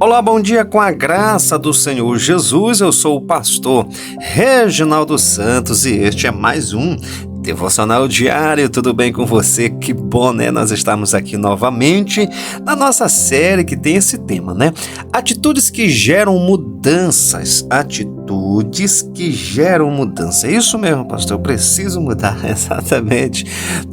Olá, bom dia com a graça do Senhor Jesus. Eu sou o pastor Reginaldo Santos e este é mais um Devocional Diário. Tudo bem com você? Que bom, né? Nós estamos aqui novamente na nossa série que tem esse tema, né? Atitudes que geram mudanças. Atitudes que geram mudança. É isso mesmo, pastor. Eu preciso mudar. Exatamente.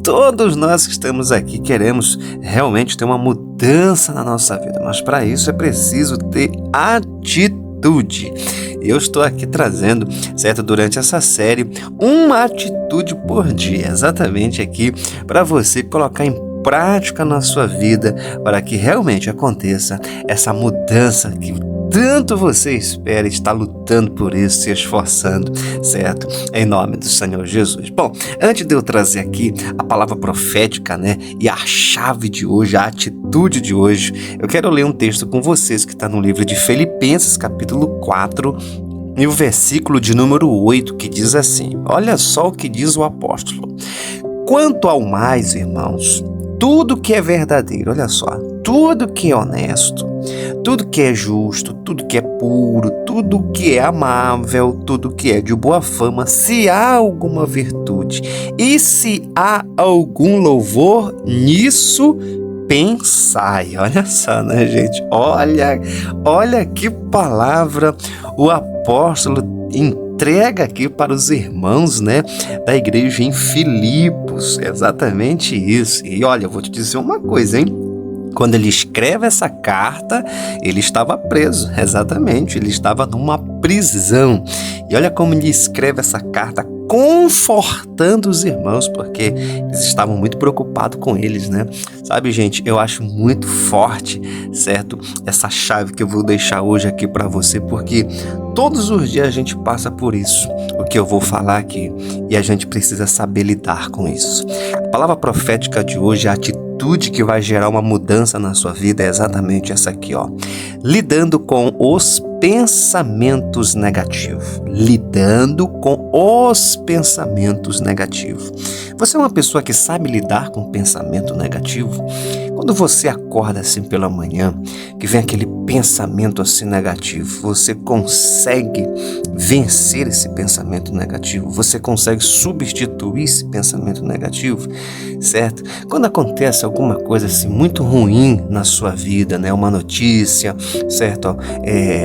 Todos nós que estamos aqui queremos realmente ter uma mudança na nossa vida, mas para isso é preciso ter atitude. Eu estou aqui trazendo, certo, durante essa série, uma atitude por dia, exatamente aqui para você colocar em prática na sua vida, para que realmente aconteça essa mudança que tanto você espera, está lutando por isso, se esforçando, certo? Em nome do Senhor Jesus. Bom, antes de eu trazer aqui a palavra profética, né, e a chave de hoje, a atitude de hoje, eu quero ler um texto com vocês que está no livro de Filipenses, capítulo 4, e o versículo de número 8, que diz assim: olha só o que diz o apóstolo. Quanto ao mais, irmãos, tudo que é verdadeiro, olha só, tudo que é honesto, tudo que é justo, tudo que é puro, tudo que é amável, tudo que é de boa fama, se há alguma virtude e se há algum louvor, nisso pensai. Olha só, né, gente? Olha que palavra o apóstolo entrega aqui para os irmãos, né, da igreja em Filipos. Exatamente isso. E olha, eu vou te dizer uma coisa, hein? Quando ele escreve essa carta, ele estava preso, exatamente, ele estava numa prisão. E olha como ele escreve essa carta, confortando os irmãos, porque eles estavam muito preocupados com eles, né? Sabe, gente, eu acho muito forte, certo? Essa chave que eu vou deixar hoje aqui para você, porque todos os dias a gente passa por isso, o que eu vou falar aqui, e a gente precisa saber lidar com isso. A palavra profética de hoje, a atitude que vai gerar uma mudança na sua vida é exatamente essa aqui, ó. Lidando com os pensamentos negativos. Lidando com os pensamentos negativos. Você é uma pessoa que sabe lidar com pensamento negativo? Quando você acorda assim pela manhã, que vem aquele pensamento assim negativo, você consegue vencer esse pensamento negativo? Você consegue substituir esse pensamento negativo, certo? Quando acontece alguma coisa assim muito ruim na sua vida, né? Uma notícia, certo?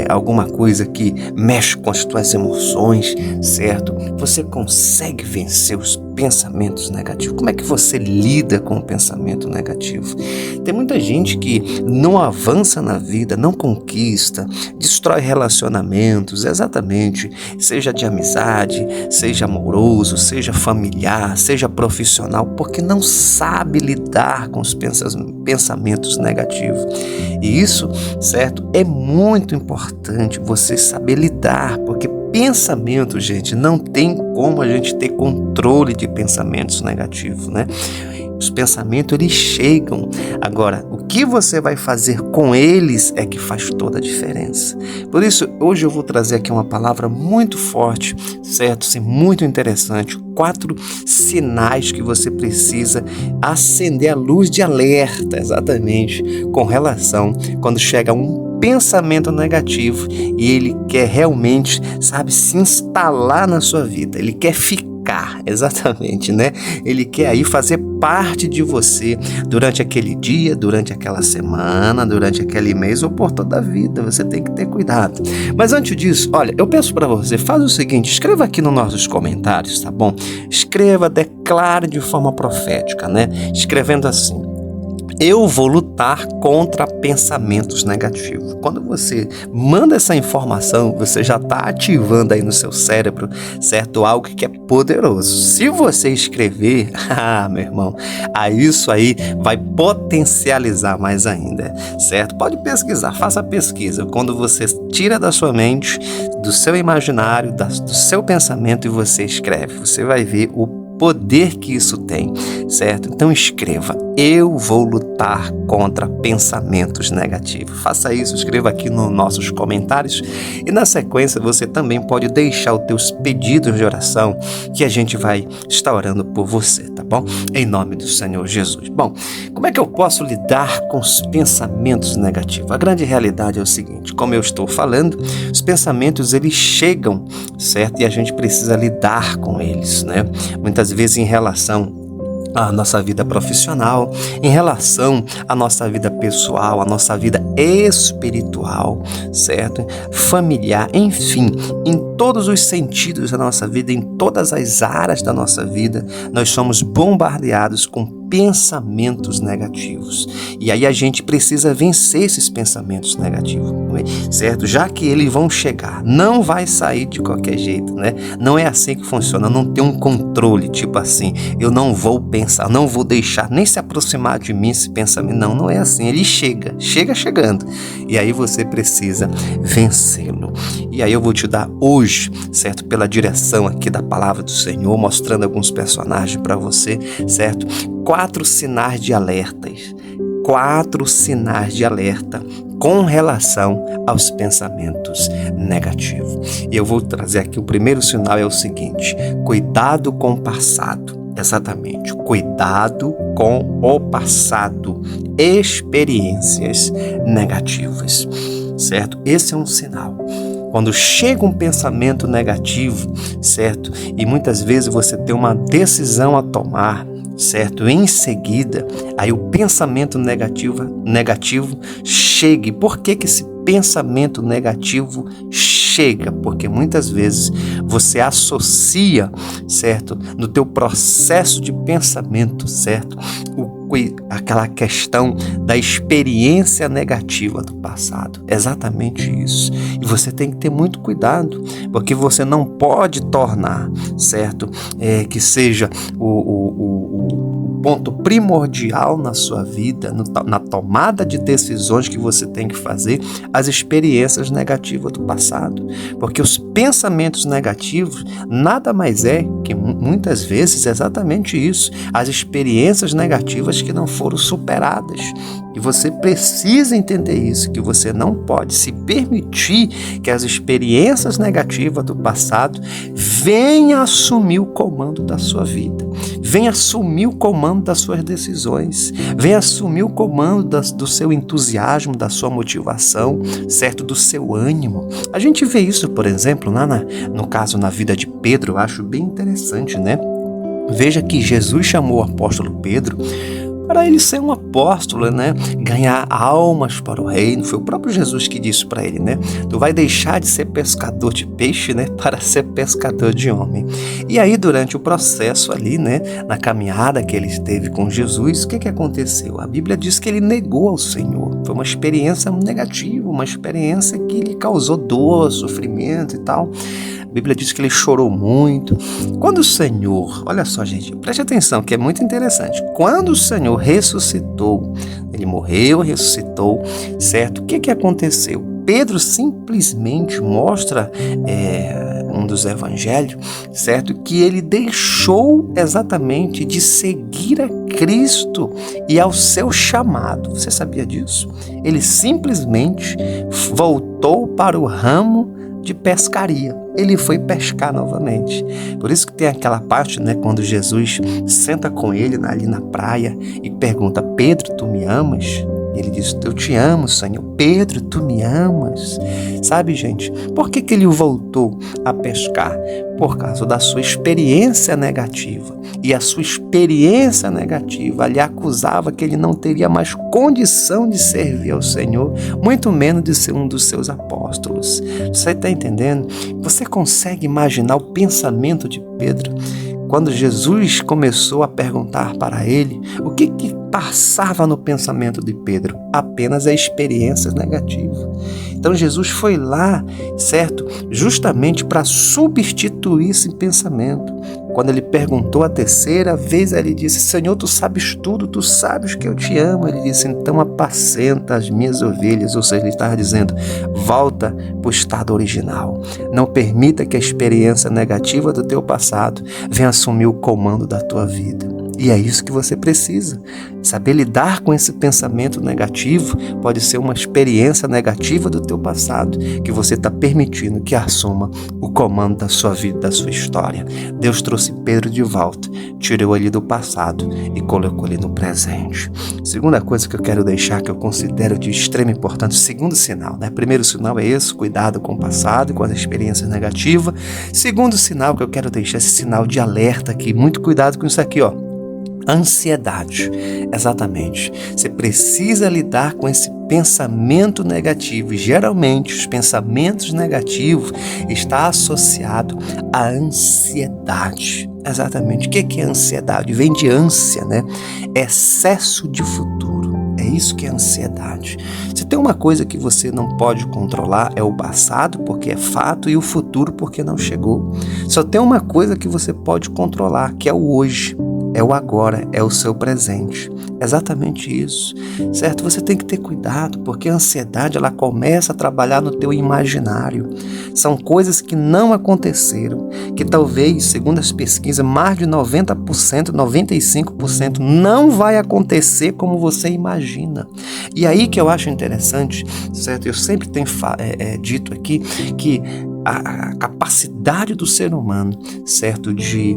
Alguma coisa que mexe com as tuas emoções, certo? Você consegue vencer os pensamentos negativos. Como é que você lida com o pensamento negativo? Tem muita gente que não avança na vida, não conquista, destrói relacionamentos, exatamente, seja de amizade, seja amoroso, seja familiar, seja profissional, porque não sabe lidar com os pensamentos negativos. E isso, certo, é muito importante você saber lidar, porque pensamento, gente, não tem como a gente ter controle de pensamentos negativos, né? Os pensamentos, eles chegam. Agora, o que você vai fazer com eles é que faz toda a diferença. Por isso, hoje eu vou trazer aqui uma palavra muito forte, certo? Sim, muito interessante. 4 sinais que você precisa acender a luz de alerta, exatamente, com relação quando chega um pensamento negativo e ele quer realmente, sabe, se instalar na sua vida. Ele quer ficar, exatamente, né? Ele quer aí fazer parte de você durante aquele dia, durante aquela semana, durante aquele mês ou por toda a vida. Você tem que ter cuidado. Mas antes disso, olha, eu peço para você, faz o seguinte, escreva aqui nos nossos comentários, tá bom? Escreva, declare de forma profética, né? Escrevendo assim: eu vou lutar contra pensamentos negativos. Quando você manda essa informação, você já está ativando aí no seu cérebro, certo? Algo que é poderoso. Se você escrever, meu irmão, isso aí vai potencializar mais ainda, certo? Pode pesquisar, faça a pesquisa. Quando você tira da sua mente, do seu imaginário, do seu pensamento e você escreve, você vai ver o poder que isso tem, certo? Então escreva: eu vou lutar contra pensamentos negativos. Faça isso, escreva aqui nos nossos comentários e na sequência você também pode deixar os teus pedidos de oração que a gente vai estar orando por você, tá bom? Em nome do Senhor Jesus. Bom, como é que eu posso lidar com os pensamentos negativos? A grande realidade é o seguinte: como eu estou falando, os pensamentos eles chegam, certo? E a gente precisa lidar com eles, né? Muitas vezes em relação à nossa vida profissional, em relação à nossa vida pessoal, à nossa vida espiritual, certo? Familiar, enfim, em todos os sentidos da nossa vida, em todas as áreas da nossa vida, nós somos bombardeados com pensamentos negativos. E aí a gente precisa vencer esses pensamentos negativos, certo? Já que eles vão chegar, não vai sair de qualquer jeito, né? Não é assim que funciona, não tem um controle, tipo assim, eu não vou pensar, não vou deixar nem se aproximar de mim esse pensamento. Não, não é assim, ele chega chegando. E aí você precisa vencê-lo. E aí eu vou te dar hoje, certo? Pela direção aqui da palavra do Senhor, mostrando alguns personagens para você, certo? 4 sinais de alertas. 4 sinais de alerta com relação aos pensamentos negativos. E eu vou trazer aqui o primeiro sinal, é o seguinte: cuidado com o passado. Exatamente, cuidado com o passado, experiências negativas, certo? Esse é um sinal. Quando chega um pensamento negativo, certo? E muitas vezes você tem uma decisão a tomar, certo? Em seguida, aí o pensamento negativo chega. E por que esse pensamento negativo chega? Porque muitas vezes você associa, certo? No teu processo de pensamento, certo? Aquela questão da experiência negativa do passado. Exatamente isso. E você tem que ter muito cuidado, porque você não pode tornar, certo? Que seja o ponto primordial na sua vida, na tomada de decisões que você tem que fazer, as experiências negativas do passado. Porque os pensamentos negativos nada mais é que muitas vezes exatamente isso, as experiências negativas que não foram superadas. E você precisa entender isso, que você não pode se permitir que as experiências negativas do passado venham assumir o comando da sua vida, venham assumir o comando das suas decisões, venham assumir o comando do seu entusiasmo, da sua motivação, certo? Do seu ânimo. A gente vê isso, por exemplo, lá no caso na vida de Pedro. Eu acho bem interessante, né? Veja que Jesus chamou o apóstolo Pedro para ele ser um apóstolo, né? Ganhar almas para o reino. Foi o próprio Jesus que disse para ele, né? Tu vai deixar de ser pescador de peixe, né? Para ser pescador de homem. E aí, durante o processo ali, né? Na caminhada que ele teve com Jesus, o que aconteceu? A Bíblia diz que ele negou ao Senhor. Foi uma experiência negativa, uma experiência que lhe causou dor, sofrimento e tal. A Bíblia diz que ele chorou muito. Quando o Senhor, olha só, gente, preste atenção que é muito interessante. Quando o Senhor ressuscitou, ele morreu, ressuscitou, certo? O que aconteceu? Pedro simplesmente mostra um dos evangelhos, certo? Que ele deixou exatamente de seguir a Cristo e ao seu chamado. Você sabia disso? Ele simplesmente voltou para o ramo de pescaria. Ele foi pescar novamente. Por isso que tem aquela parte, né, quando Jesus senta com ele ali na praia e pergunta: Pedro, tu me amas? Ele diz: eu te amo, Senhor. Pedro, tu me amas? Sabe, gente, por que ele voltou a pescar? Por causa da sua experiência negativa. E a sua experiência negativa lhe acusava que ele não teria mais condição de servir ao Senhor, muito menos de ser um dos seus apóstolos. Você está entendendo? Você consegue imaginar o pensamento de Pedro? Quando Jesus começou a perguntar para ele, o que passava no pensamento de Pedro? Apenas a experiência negativa. Então Jesus foi lá, certo? Justamente para substituir esse pensamento. Quando ele perguntou a terceira vez, ele disse: Senhor, tu sabes tudo, tu sabes que eu te amo. Ele disse: então apacenta as minhas ovelhas. Ou seja, ele estava dizendo: volta para o estado original. Não permita que a experiência negativa do teu passado venha assumir o comando da tua vida. E é isso que você precisa. Saber lidar com esse pensamento negativo pode ser uma experiência negativa do teu passado que você está permitindo que assuma o comando da sua vida, da sua história. Deus trouxe Pedro de volta, tirou ele do passado e colocou ele no presente. Segunda coisa que eu quero deixar, que eu considero de extrema importância, segundo sinal, né? Primeiro sinal é esse, cuidado com o passado e com as experiências negativas. Segundo sinal que eu quero deixar, esse sinal de alerta aqui, muito cuidado com isso aqui, ó. Ansiedade, exatamente. Você precisa lidar com esse pensamento negativo. E geralmente os pensamentos negativos estão associados à ansiedade. Exatamente. O que é ansiedade? Vem de ânsia, né? Excesso de futuro. É isso que é ansiedade. Se tem uma coisa que você não pode controlar, é o passado, porque é fato, e o futuro, porque não chegou. Só tem uma coisa que você pode controlar, que é o hoje. É o agora, é o seu presente. Exatamente isso, certo? Você tem que ter cuidado, porque a ansiedade, ela começa a trabalhar no teu imaginário. São coisas que não aconteceram, que talvez, segundo as pesquisas, mais de 90%, 95% não vai acontecer como você imagina. E aí que eu acho interessante, certo? Eu sempre tenho dito aqui que a capacidade do ser humano, certo, de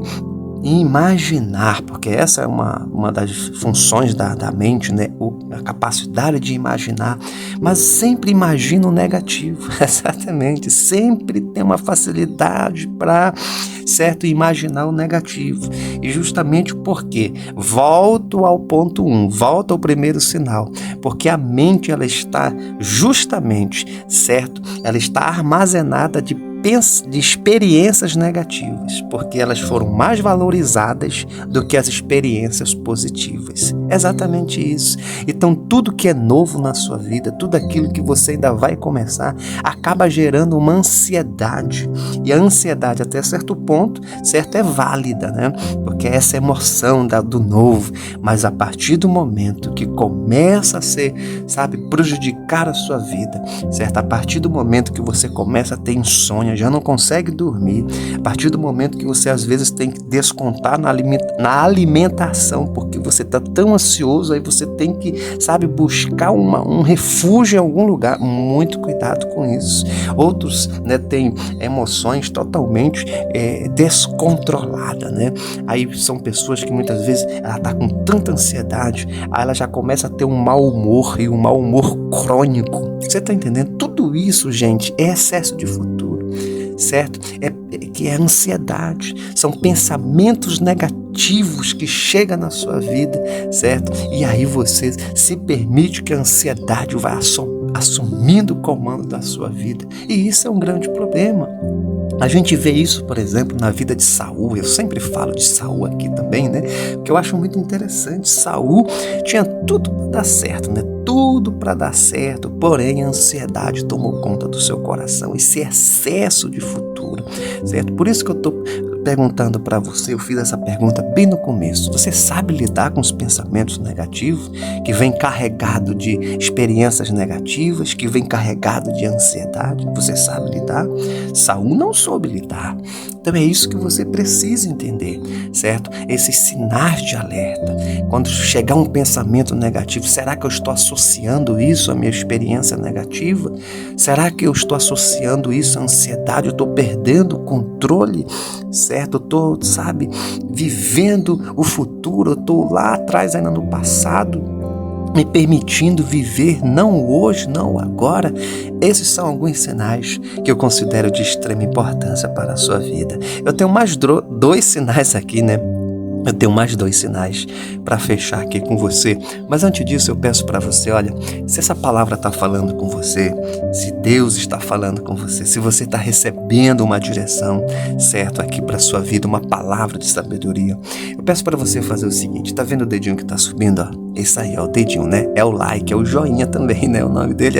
imaginar, porque essa é uma das funções da mente, né? A capacidade de imaginar, mas sempre imagina o negativo. Exatamente, sempre tem uma facilidade para, certo, imaginar o negativo. E justamente porque, volto ao ponto 1, volto ao primeiro sinal, porque a mente, ela está justamente, certo, ela está armazenada de experiências negativas, porque elas foram mais valorizadas do que as experiências positivas. Exatamente isso. Então, tudo que é novo na sua vida, tudo aquilo que você ainda vai começar, acaba gerando uma ansiedade. E a ansiedade, até certo ponto, certo, é válida, né? Porque essa emoção do novo, mas a partir do momento que começa a ser, sabe, prejudicar a sua vida, certo? A partir do momento que você começa a ter insônia, já não consegue dormir, a partir do momento que você às vezes tem que descontar na alimentação, porque você está tão ansioso, aí você tem que, sabe, buscar um refúgio em algum lugar. Muito cuidado com isso. Outros, né, têm emoções totalmente descontroladas, né? Aí são pessoas que muitas vezes ela está com tanta ansiedade, aí ela já começa a ter um mau humor, e um mau humor crônico. Você está entendendo? Tudo isso, gente, é excesso de futuro, certo? Que é ansiedade, são pensamentos negativos que chegam na sua vida, certo? E aí você se permite que a ansiedade vá assumindo o comando da sua vida, e isso é um grande problema. A gente vê isso, por exemplo, na vida de Saul. Eu sempre falo de Saul aqui também, né? Porque eu acho muito interessante. Saul tinha tudo para dar certo, né? Tudo para dar certo, porém a ansiedade tomou conta do seu coração, esse excesso de futuro, certo? Por isso que eu estou perguntando para você, eu fiz essa pergunta bem no começo. Você sabe lidar com os pensamentos negativos, que vem carregado de experiências negativas, que vem carregado de ansiedade? Você sabe lidar? Saul não soube lidar. Então é isso que você precisa entender, certo? Esses sinais de alerta. Quando chegar um pensamento negativo, será que eu estou associando isso à minha experiência negativa? Será que eu estou associando isso à ansiedade? Eu estou perdendo o controle, certo? Eu estou, sabe, vivendo o futuro, eu estou lá atrás ainda no passado, me permitindo viver não o hoje, não o agora. Esses são alguns sinais que eu considero de extrema importância para a sua vida. Eu tenho mais dois sinais aqui, né? Eu tenho mais dois sinais para fechar aqui com você. Mas antes disso, eu peço para você, olha, se essa palavra está falando com você, se Deus está falando com você, se você está recebendo uma direção, certo, aqui para a sua vida, uma palavra de sabedoria, eu peço para você fazer o seguinte. Tá vendo o dedinho que está subindo, ó? Esse aí é o dedinho, né? É o like, é o joinha também, né? O nome dele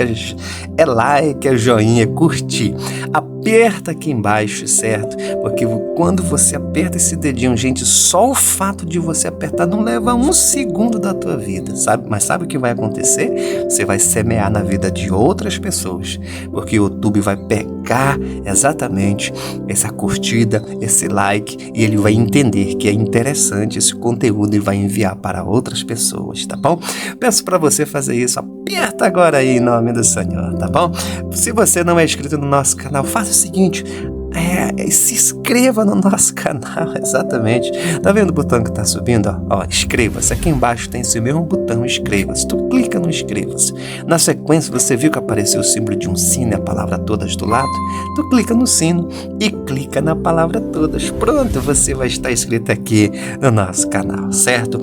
é like, é joinha, é curtir. Aperta aqui embaixo, certo? Porque quando você aperta esse dedinho, gente, só o fato de você apertar não leva 1 segundo da tua vida, sabe? Mas sabe o que vai acontecer? Você vai semear na vida de outras pessoas, porque o YouTube vai pegar exatamente essa curtida, esse like, e ele vai entender que é interessante esse conteúdo e vai enviar para outras pessoas, tá bom? Peço para você fazer isso, aperta agora aí em nome do Senhor, tá bom? Se você não é inscrito no nosso canal, faça o seguinte, se inscreva no nosso canal, exatamente. Tá vendo o botão que tá subindo? Ó, inscreva-se. Aqui embaixo tem esse mesmo botão, inscreva-se. Tu clica no inscreva-se. Na sequência, você viu que apareceu o símbolo de um sino e a palavra todas do lado? Tu clica no sino e clica na palavra todas. Pronto, você vai estar inscrito aqui no nosso canal, certo?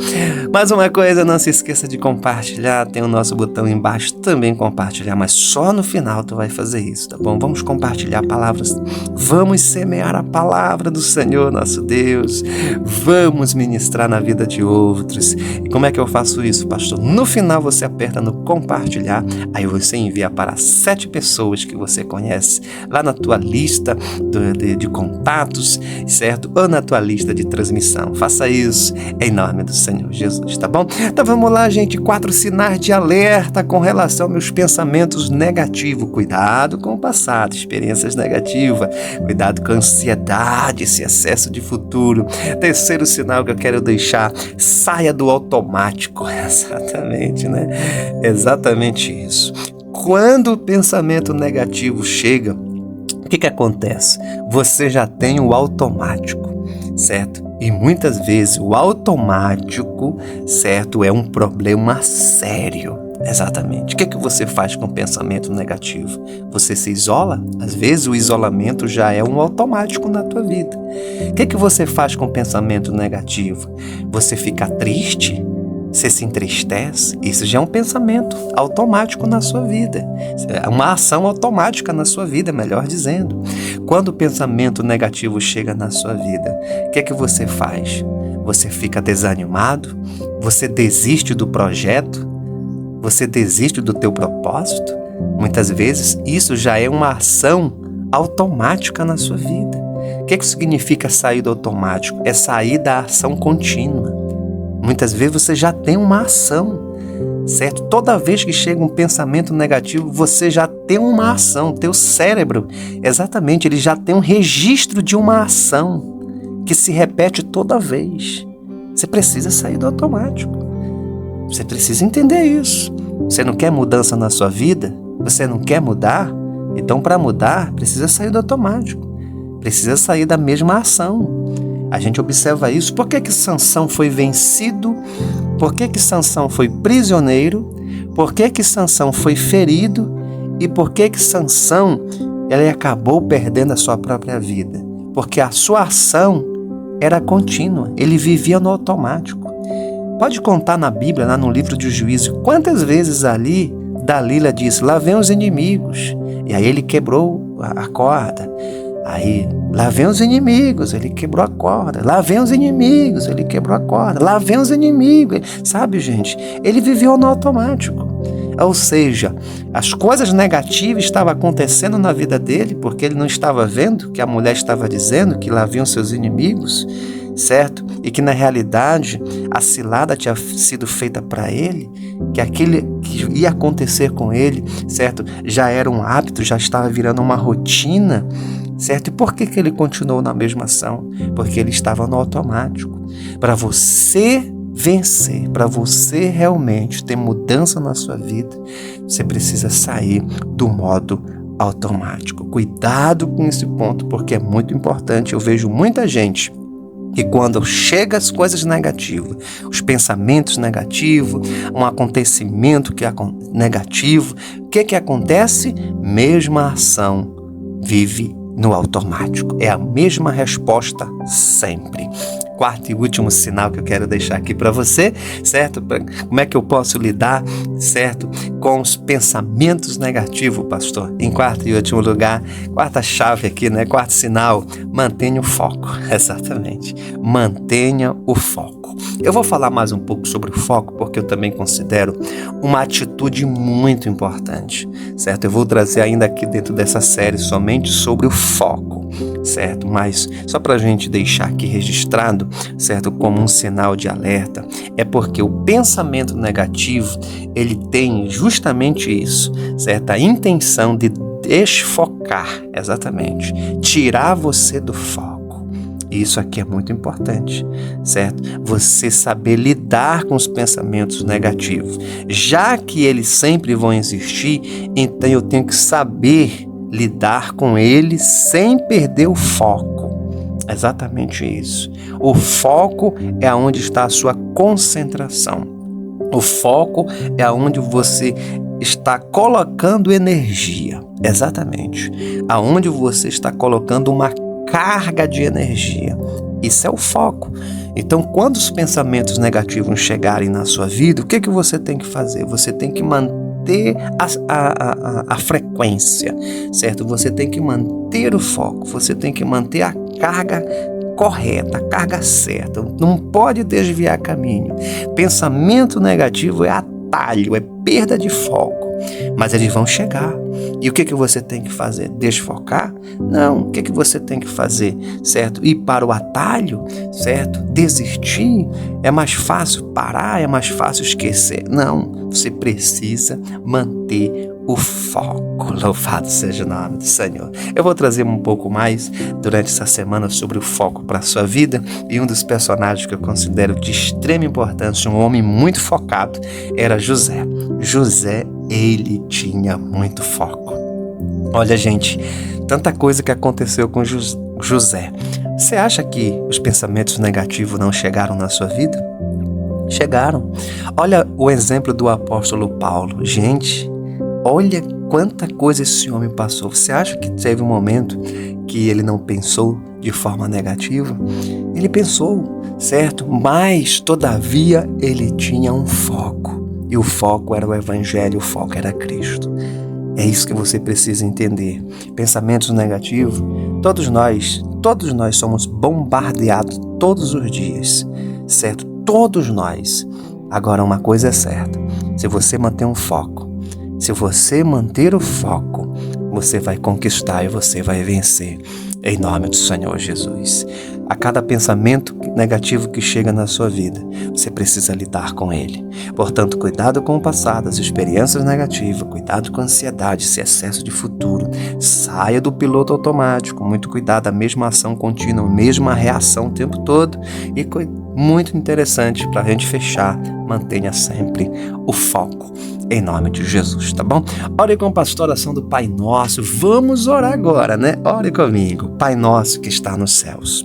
Mais uma coisa, não se esqueça de compartilhar. Tem o nosso botão embaixo também compartilhar, mas só no final tu vai fazer isso, tá bom? Vamos compartilhar palavras. Vamos semear a palavra do Senhor nosso Deus. Vamos ministrar na vida de outros. E como é que eu faço isso, pastor? No final você aperta no compartilhar, aí você envia para 7 pessoas que você conhece, lá na tua lista de contatos, certo? Ou na tua lista de transmissão. Faça isso em nome do Senhor Jesus, tá bom? Então vamos lá, gente. 4 sinais de alerta com relação aos meus pensamentos negativos. Cuidado com o passado, experiências negativas. Cuidado com a ansiedade, esse excesso de futuro. Terceiro sinal que eu quero deixar, saia do automático. Exatamente, né? Exatamente isso. Quando o pensamento negativo chega, o que acontece? Você já tem o automático, certo? E muitas vezes o automático, certo, é um problema sério. Exatamente. O que você faz com o pensamento negativo? Você se isola? Às vezes o isolamento já é um automático na tua vida. O que você faz com o pensamento negativo? Você fica triste? Você se entristece? Isso já é um pensamento automático na sua vida. É uma ação automática na sua vida, melhor dizendo. Quando o pensamento negativo chega na sua vida, o que você faz? Você fica desanimado? Você desiste do projeto? Você desiste do teu propósito? Muitas vezes isso já é uma ação automática na sua vida. O que significa sair do automático? É sair da ação contínua. Muitas vezes você já tem uma ação, certo? Toda vez que chega um pensamento negativo, você já tem uma ação. Teu cérebro, exatamente, ele já tem um registro de uma ação que se repete toda vez. Você precisa sair do automático. Você precisa entender isso. Você não quer mudança na sua vida? Você não quer mudar? Então, para mudar, precisa sair do automático. Precisa sair da mesma ação. A gente observa isso. Por que Sansão foi vencido? Por que Sansão foi prisioneiro? Por que Sansão foi ferido? E por que Sansão ele acabou perdendo a sua própria vida? Porque a sua ação era contínua. Ele vivia no automático. Pode contar na Bíblia, lá no livro de Juízes, quantas vezes ali Dalila disse, lá vem os inimigos. E aí ele quebrou a corda. Aí, lá vem os inimigos, ele quebrou a corda. Lá vem os inimigos, ele quebrou a corda. Lá vem os inimigos. Sabe, gente, ele viveu no automático. Ou seja, as coisas negativas estavam acontecendo na vida dele, porque ele não estava vendo que a mulher estava dizendo que lá vinham seus inimigos, certo? E que na realidade a cilada tinha sido feita para ele, que aquilo que ia acontecer com ele, certo? Já era um hábito, já estava virando uma rotina, certo? E por que ele continuou na mesma ação? Porque ele estava no automático. Para você vencer, para você realmente ter mudança na sua vida, você precisa sair do modo automático. Cuidado com esse ponto, porque é muito importante. Eu vejo muita gente que quando chega as coisas negativas, os pensamentos negativos, um acontecimento que é negativo, o que acontece? Mesma ação, vive no automático. É a mesma resposta sempre. Quarto e último sinal que eu quero deixar aqui para você, certo? Como é que eu posso lidar, certo, com os pensamentos negativos, pastor? Em quarto e último lugar, quarta chave aqui, né? Quarto sinal, mantenha o foco. Exatamente. Mantenha o foco. foco. Eu vou falar mais um pouco sobre o foco, porque eu também considero uma atitude muito importante, certo? Eu vou trazer ainda aqui dentro dessa série somente sobre o foco, certo? Mas só para a gente deixar aqui registrado, certo? Como um sinal de alerta, é porque o pensamento negativo, ele tem justamente isso, certo? A intenção de desfocar, exatamente, tirar você do foco. Isso aqui é muito importante, certo? Você saber lidar com os pensamentos negativos. Já que eles sempre vão existir, então eu tenho que saber lidar com eles sem perder o foco. Exatamente isso. O foco é onde está a sua concentração. O foco é onde você está colocando energia. Exatamente. Aonde você está colocando uma carga de energia. Isso é o foco. Então, quando os pensamentos negativos chegarem na sua vida, o que você tem que fazer? Você tem que manter a frequência, certo? Você tem que manter o foco, você tem que manter a carga correta, a carga certa. Não pode desviar caminho. Pensamento negativo é atalho, é perda de foco. Mas eles vão chegar. E o que você tem que fazer? Desfocar? Não. O que você tem que fazer? Certo? Ir para o atalho? Certo? Desistir? É mais fácil parar? É mais fácil esquecer? Não. Você precisa manter o foco. Louvado seja o nome do Senhor. Eu vou trazer um pouco mais durante essa semana sobre o foco para a sua vida, e um dos personagens que eu considero de extrema importância, um homem muito focado, era José. José, ele tinha muito foco. Olha, gente, tanta coisa que aconteceu com José. Você acha que os pensamentos negativos não chegaram na sua vida? Chegaram. Olha o exemplo do apóstolo Paulo. Gente, olha quanta coisa esse homem passou. Você acha que teve um momento que ele não pensou de forma negativa? Ele pensou, certo? Mas, todavia, ele tinha um foco. E o foco era o Evangelho, o foco era Cristo. É isso que você precisa entender. Pensamentos negativos, todos nós somos bombardeados todos os dias, certo? Todos nós. Agora, uma coisa é certa. Se você manter um foco, se você manter o foco, você vai conquistar e você vai vencer. Em nome do Senhor Jesus. A cada pensamento negativo que chega na sua vida, você precisa lidar com ele. Portanto, cuidado com o passado, as experiências negativas, cuidado com a ansiedade, esse excesso de futuro. Saia do piloto automático, muito cuidado, a mesma ação contínua, a mesma reação o tempo todo. E muito interessante para a gente fechar, mantenha sempre o foco. Em nome de Jesus, tá bom? Ore com a pastoração do Pai Nosso. Vamos orar agora, né? Ore comigo. Pai Nosso que está nos céus,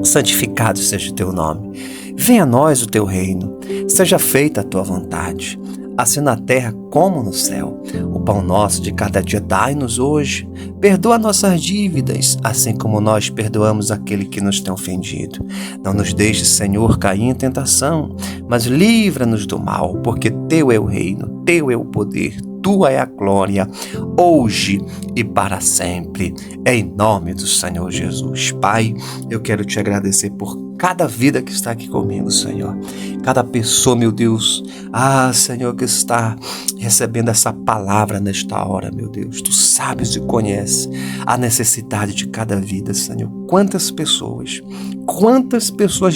santificado seja o teu nome. Venha a nós o teu reino. Seja feita a tua vontade, assim na terra como no céu. O pão nosso de cada dia dai-nos hoje. Perdoa nossas dívidas, assim como nós perdoamos aquele que nos tem ofendido. Não nos deixes, Senhor, cair em tentação, mas livra-nos do mal, porque teu é o reino, teu é o poder, tua é a glória, hoje e para sempre, em nome do Senhor Jesus. Pai, eu quero te agradecer por cada vida que está aqui comigo, Senhor. Cada pessoa, meu Deus, Senhor, que está recebendo essa palavra nesta hora, meu Deus. Tu sabes e conheces a necessidade de cada vida, Senhor. Quantas pessoas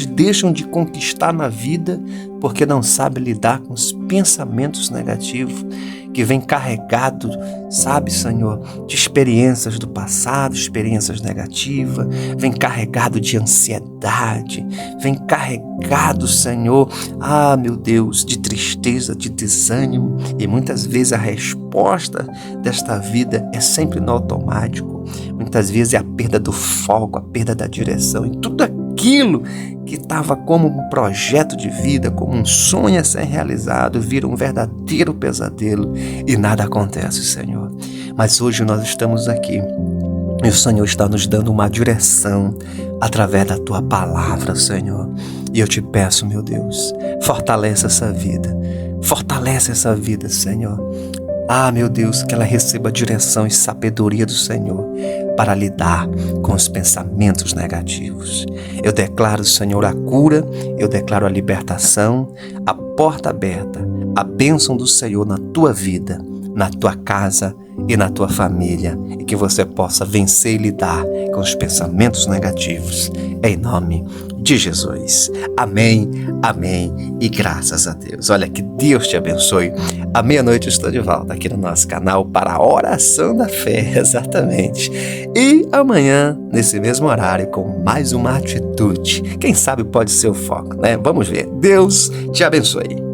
deixam de conquistar na vida porque não sabem lidar com os pensamentos negativos que vem carregado, sabe, Senhor, de experiências do passado, experiências negativas, vem carregado de ansiedade, vem carregado, Senhor, meu Deus, de tristeza, de desânimo, e muitas vezes a resposta desta vida é sempre no automático. Muitas vezes é a perda do foco, a perda da direção, e tudo aquilo que estava como um projeto de vida, como um sonho a ser realizado, vira um verdadeiro pesadelo e nada acontece, Senhor. Mas hoje nós estamos aqui e o Senhor está nos dando uma direção através da Tua palavra, Senhor. E eu te peço, meu Deus, fortalece essa vida, Senhor. Meu Deus, que ela receba a direção e sabedoria do Senhor para lidar com os pensamentos negativos. Eu declaro, Senhor, a cura, eu declaro a libertação, a porta aberta, a bênção do Senhor na tua vida, na tua casa e na tua família, e que você possa vencer e lidar com os pensamentos negativos, em nome de Jesus. Amém, amém e graças a Deus. Olha, que Deus te abençoe. À meia-noite eu estou de volta aqui no nosso canal para a oração da fé, exatamente. E amanhã, nesse mesmo horário, com mais uma atitude. Quem sabe pode ser o foco, né? Vamos ver. Deus te abençoe.